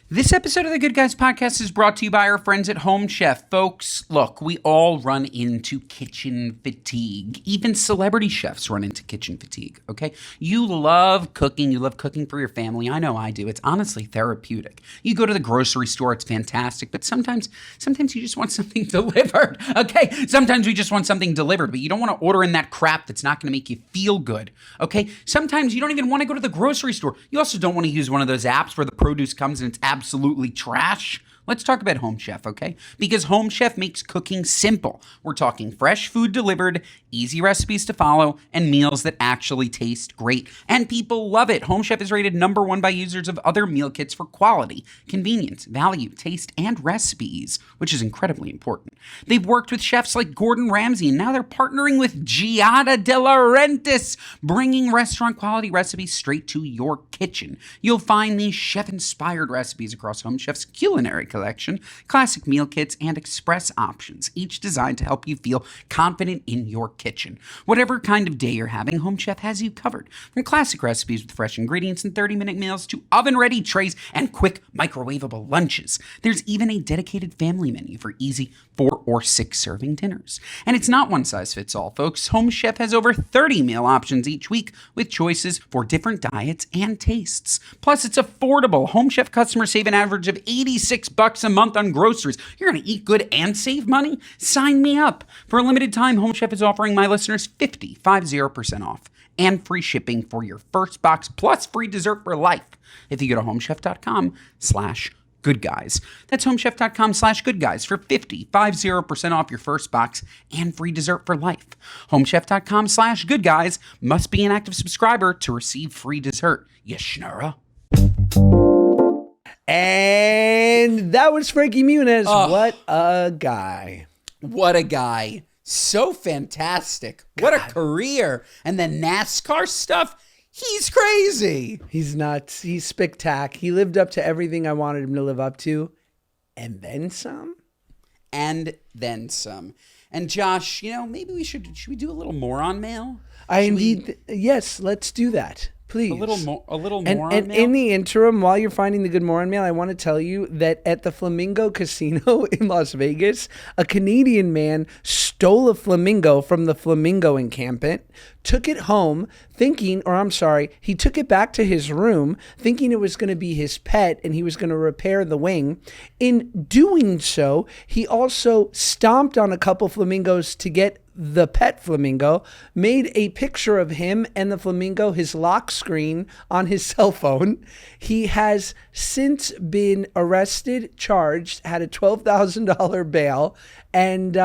This episode of the Good Guys Podcast is brought to you by our friends at Home Chef. Folks, look, we all run into kitchen fatigue. Even celebrity chefs run into kitchen fatigue, okay? You love cooking. You love cooking for your family. I know I do. It's honestly therapeutic. You go to the grocery store, it's fantastic, but sometimes you just want something delivered, okay? Sometimes we just want something delivered, but you don't want to order in that crap that's not going to make you feel good, okay? Sometimes you don't even want to go to the grocery store. You also don't want to use one of those apps where the produce comes and it's absolutely trash. Let's talk about Home Chef, okay? Because Home Chef makes cooking simple. We're talking fresh food delivered, easy recipes to follow, and meals that actually taste great. And people love it. Home Chef is rated #1 by users of other meal kits for quality, convenience, value, taste, and recipes, which is incredibly important. They've worked with chefs like Gordon Ramsay, and now they're partnering with Giada De Laurentiis, bringing restaurant quality recipes straight to your kitchen. You'll find these chef-inspired recipes across Home Chef's culinary collection, classic meal kits, and express options, each designed to help you feel confident in your kitchen. Whatever kind of day you're having, Home Chef has you covered. From classic recipes with fresh ingredients and 30-minute meals to oven-ready trays and quick microwavable lunches. There's even a dedicated family menu for easy 4 or 6 serving dinners. And it's not one size fits all, folks. Home Chef has over 30 meal options each week with choices for different diets and tastes. Plus, it's affordable. Home Chef customers save an average of $86 a month on groceries. You're going to eat good and save money? Sign me up. For a limited time, Home Chef is offering my listeners 50% off and free shipping for your first box plus free dessert for life if you go to homechef.com/goodguys. That's homechef.com/goodguys for 50% off your first box and free dessert for life. Homechef.com/goodguys. Must be an active subscriber to receive free dessert. You schnurra. And that was Frankie Muniz. What a guy. What a guy. So fantastic. What a career. And the NASCAR stuff, he's crazy. He's nuts. He's spectacular. He lived up to everything I wanted him to live up to. And then some. And then some. And Josh, maybe we should we do a little moron mail? Yes, let's do that. Please. A little moron and mail? in the interim, while you're finding the good moron mail, I want to tell you that at the Flamingo Casino in Las Vegas, a Canadian man stole a flamingo from the flamingo encampment, took it home he took it back to his room thinking it was going to be his pet and he was going to repair the wing. In doing so, he also stomped on a couple flamingos to get the pet flamingo, made a picture of him and the flamingo, his lock screen on his cell phone. He has since been arrested, charged, had a $12,000 bail, and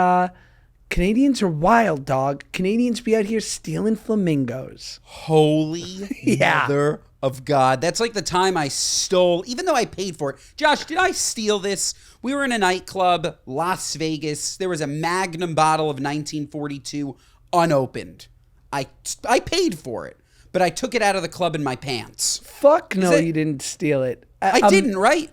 Canadians are wild, dog. Canadians be out here stealing flamingos. Holy mother of God. That's like the time I stole, even though I paid for it. Josh, did I steal this? We were in a nightclub, Las Vegas. There was a Magnum bottle of 1942 unopened. I paid for it, but I took it out of the club in my pants. Fuck no, you didn't steal it. I didn't, right?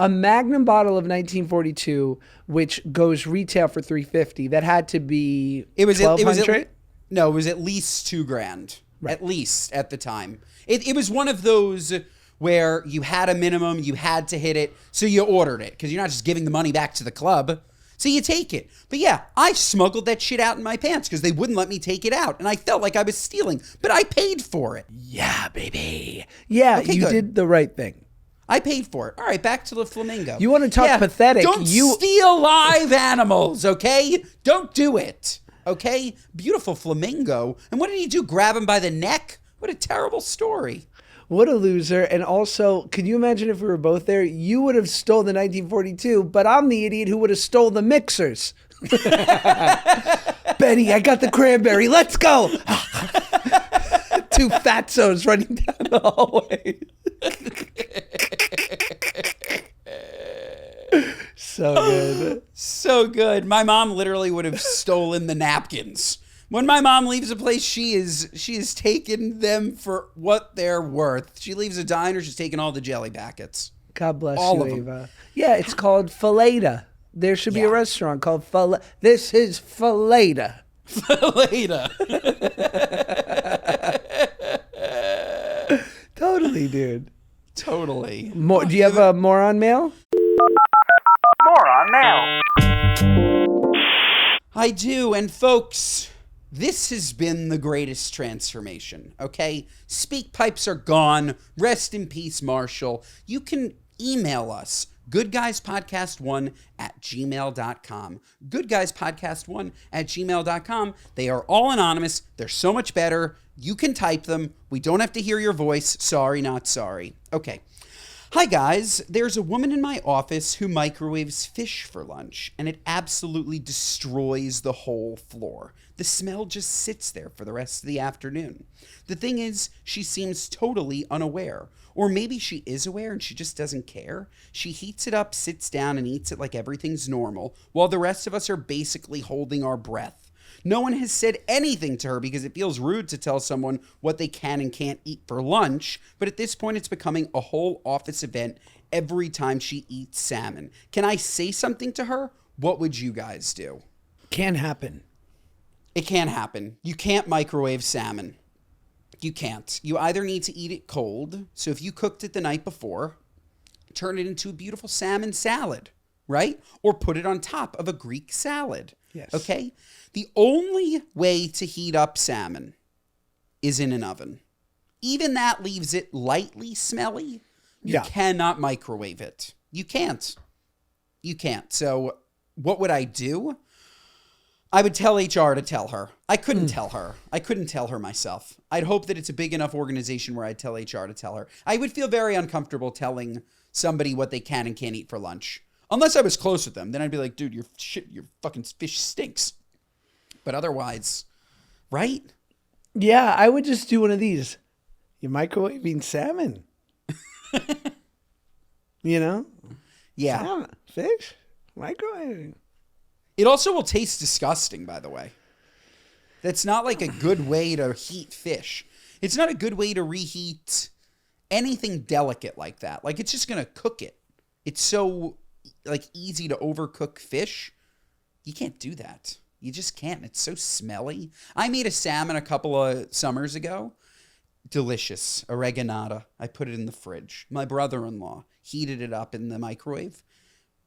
A Magnum bottle of 1942, which goes retail for $350. That had to be $1,200? No, it was at least $2,000. Right. At least at the time. It was one of those where you had a minimum, you had to hit it, so you ordered it because you're not just giving the money back to the club. So you take it. But yeah, I smuggled that shit out in my pants because they wouldn't let me take it out. And I felt like I was stealing, but I paid for it. Yeah, baby. Yeah, okay, you did the right thing. I paid for it. All right, back to the flamingo. You want to talk pathetic. Don't steal live animals, okay? Don't do it, okay? Beautiful flamingo. And what did he do, grab him by the neck? What a terrible story. What a loser. And also, can you imagine if we were both there? You would have stole the 1942, but I'm the idiot who would have stole the mixers. Benny, I got the cranberry. Let's go. Two fatzos running down the hallway. So good. So good. My mom literally would have stolen the napkins. When my mom leaves a place, she is taking them for what they're worth. She leaves a diner, she's taking all the jelly packets. God bless all you, of them. Ava. Yeah, it's called Fileta. There should be a restaurant called Fileta. This is Fileta. Fileta. Totally, dude. Totally. Do you have a moron mail? Moron mail. I do, and folks, this has been the greatest transformation, okay? Speak pipes are gone. Rest in peace, Marshall. You can email us, goodguyspodcast1@gmail.com. goodguyspodcast1@gmail.com. They are all anonymous. They're so much better. You can type them. We don't have to hear your voice. Sorry, not sorry. Okay. Hi guys, there's a woman in my office who microwaves fish for lunch, and it absolutely destroys the whole floor. The smell just sits there for the rest of the afternoon. The thing is, she seems totally unaware. Or maybe she is aware and she just doesn't care. She heats it up, sits down, and eats it like everything's normal, while the rest of us are basically holding our breath. No one has said anything to her because it feels rude to tell someone what they can and can't eat for lunch. But at this point, it's becoming a whole office event every time she eats salmon. Can I say something to her? What would you guys do? Can happen. It can happen. You can't microwave salmon. You can't. You either need to eat it cold. So if you cooked it the night before, turn it into a beautiful salmon salad, right? Or put it on top of a Greek salad. Yes. Okay? The only way to heat up salmon is in an oven. Even that leaves it lightly smelly. You cannot microwave it. You can't. You can't. So what would I do? I would tell HR to tell her. I couldn't tell her. I couldn't tell her myself. I'd hope that it's a big enough organization where I'd tell HR to tell her. I would feel very uncomfortable telling somebody what they can and can't eat for lunch. Unless I was close with them. Then I'd be like, dude, your fucking fish stinks. But otherwise, right? Yeah, I would just do one of these. You're microwaving salmon. You know? Yeah. Salmon, fish, microwaving. It also will taste disgusting, by the way. That's not like a good way to heat fish. It's not a good way to reheat anything delicate like that. Like, it's just going to cook it. It's so, like, easy to overcook fish. You can't do that. You just can't. It's so smelly. I made a salmon a couple of summers ago. Delicious. Oreganata. I put it in the fridge. My brother-in-law heated it up in the microwave.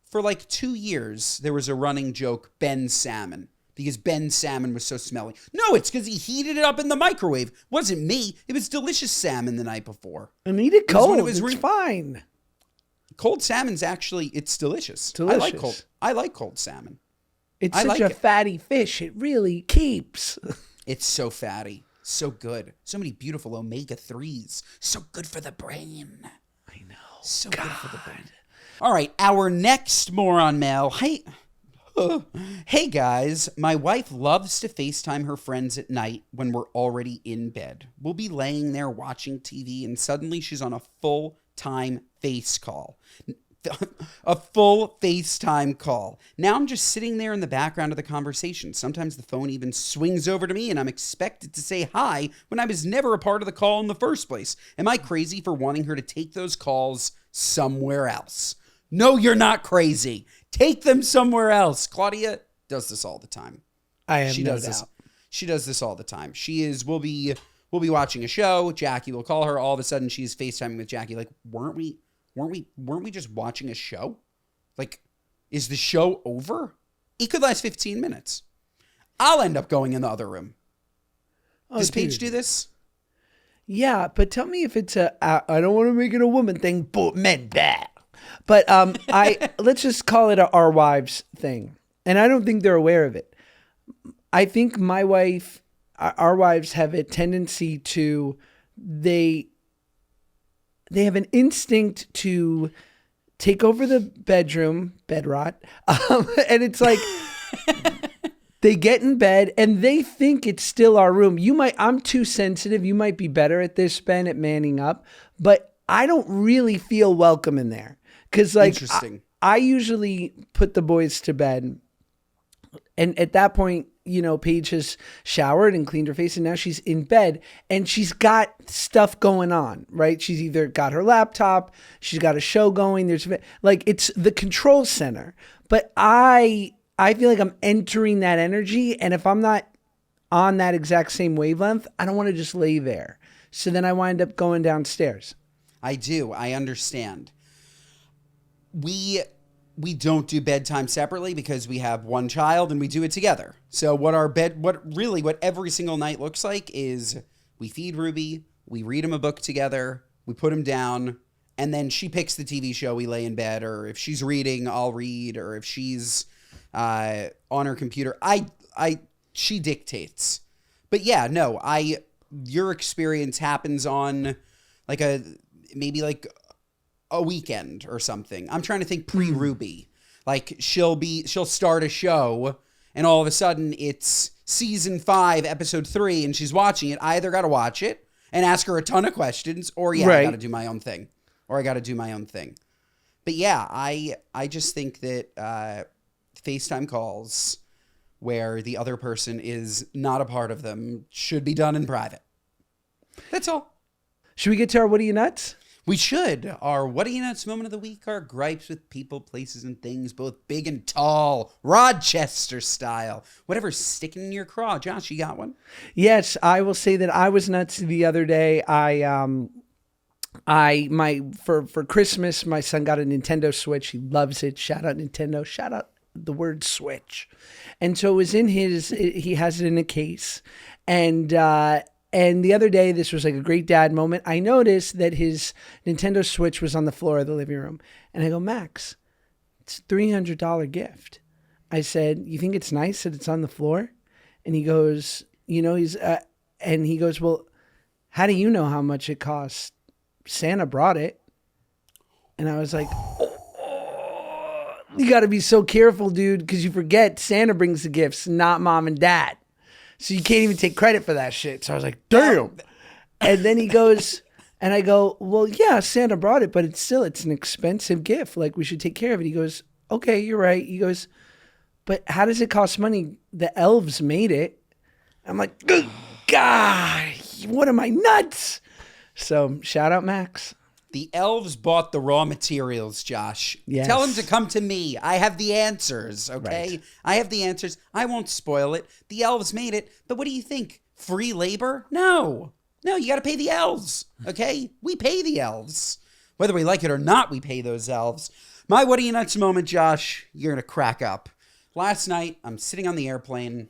For like 2 years, there was a running joke, Ben's salmon, because Ben's salmon was so smelly. No, it's because he heated it up in the microwave. It wasn't me. It was delicious salmon the night before. And eat it cold. It was it's fine. Cold salmon's actually, it's delicious. Delicious. I like cold salmon. It's such a fatty fish. It really keeps. It's so fatty. So good. So many beautiful omega-3s. So good for the brain. I know. So good for the brain. All right, our next moron mail. Hey guys, my wife loves to FaceTime her friends at night when we're already in bed. We'll be laying there watching TV and suddenly she's on a full-time face call. A full FaceTime call. Now I'm just sitting there in the background of the conversation. Sometimes the phone even swings over to me and I'm expected to say hi when I was never a part of the call in the first place. Am I crazy for wanting her to take those calls somewhere else? No, you're not crazy. Take them somewhere else. Claudia does this all the time. I have no doubt. She does this all the time. We'll be watching a show. Jackie will call her. All of a sudden, she's FaceTiming with Jackie. Like, weren't we just watching a show? Like, is the show over? It could last 15 minutes. I'll end up going in the other room. Does Paige do this? Yeah, but tell me if it's I don't want to make it a woman thing, but men bad. But let's just call it our wives thing. And I don't think they're aware of it. I think our wives have a tendency to, they have an instinct to take over the bedroom, bed rot. And it's like, they get in bed and they think it's still our room. I'm too sensitive. You might be better at this, Ben, at manning up, but I don't really feel welcome in there. Because, like, I usually put the boys to bed, and at that point, Paige has showered and cleaned her face, and now she's in bed, and she's got stuff going on, right? She's either got her laptop, she's got a show going, it's the control center. But I feel like I'm entering that energy, and if I'm not on that exact same wavelength, I don't want to just lay there. So then I wind up going downstairs. I do. I understand. We don't do bedtime separately because we have one child and we do it together. So what every single night looks like is we feed Ruby, we read him a book together, we put him down, and then she picks the TV show, we lay in bed, or if she's reading, I'll read, or if she's on her computer, she dictates. But yeah, no, your experience happens on maybe a weekend or something. I'm trying to think pre-Ruby. Like she'll start a show and all of a sudden it's season 5, episode 3, and she's watching it. I either got to watch it and ask her a ton of questions, or I got to do my own thing. But yeah, I just think that FaceTime calls where the other person is not a part of them should be done in private. That's all. Should we get to our What Are You Nuts? We should. Our What Are You Nuts moment of the week, our gripes with people, places, and things, both big and tall, Rochester style. Whatever's sticking in your craw. Josh, you got one? Yes, I will say that I was nuts the other day. For Christmas, my son got a Nintendo Switch. He loves it. Shout out Nintendo. Shout out the word Switch. And so it was he has it in a case. And the other day, this was like a great dad moment. I noticed that his Nintendo Switch was on the floor of the living room. And I go, Max, it's a $300 gift. I said, you think it's nice that it's on the floor? And he goes, well, how do you know how much it costs? Santa brought it. And I was like, you got to be so careful, dude, because you forget Santa brings the gifts, not mom and dad. So you can't even take credit for that shit. So I was like, damn. And then he goes, and I go, well, yeah, Santa brought it, but it's an expensive gift. Like, we should take care of it. He goes, okay, you're right. He goes, but how does it cost money? The elves made it. I'm like, good God, what am I, nuts? So shout out Max. The elves bought the raw materials, Josh. Yes. Tell them to come to me. I have the answers, okay? Right. I have the answers. I won't spoil it. The elves made it. But what do you think? Free labor? No. No, you got to pay the elves, okay? We pay the elves. Whether we like it or not, we pay those elves. My What Are You Nuts moment, Josh, you're going to crack up. Last night, I'm sitting on the airplane.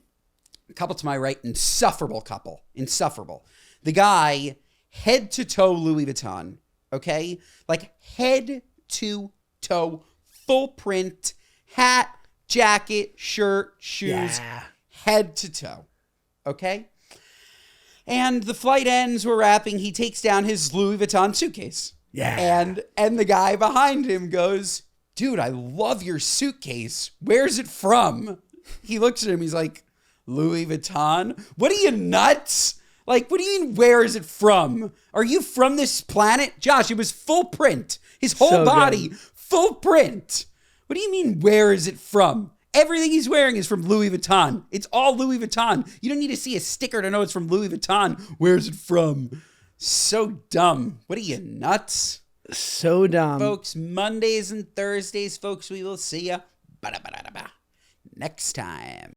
A couple to my right, insufferable couple. Insufferable. The guy, head to toe Louis Vuitton. Okay? Like head to toe, full print, hat, jacket, shirt, shoes, head to toe. Okay? And the flight ends, we're wrapping, he takes down his Louis Vuitton suitcase. Yeah. And the guy behind him goes, dude, I love your suitcase. Where's it from? He looks at him, he's like, Louis Vuitton? What are you, nuts? Like, what do you mean, where is it from? Are you from this planet? Josh, it was full print. His whole So body, good. full print. What do you mean, where is it from? Everything he's wearing is from Louis Vuitton. It's all Louis Vuitton. You don't need to see a sticker to know it's from Louis Vuitton. Where's it from? So dumb. What are you, nuts? So dumb. Folks, Mondays and Thursdays, folks, we will see you next time.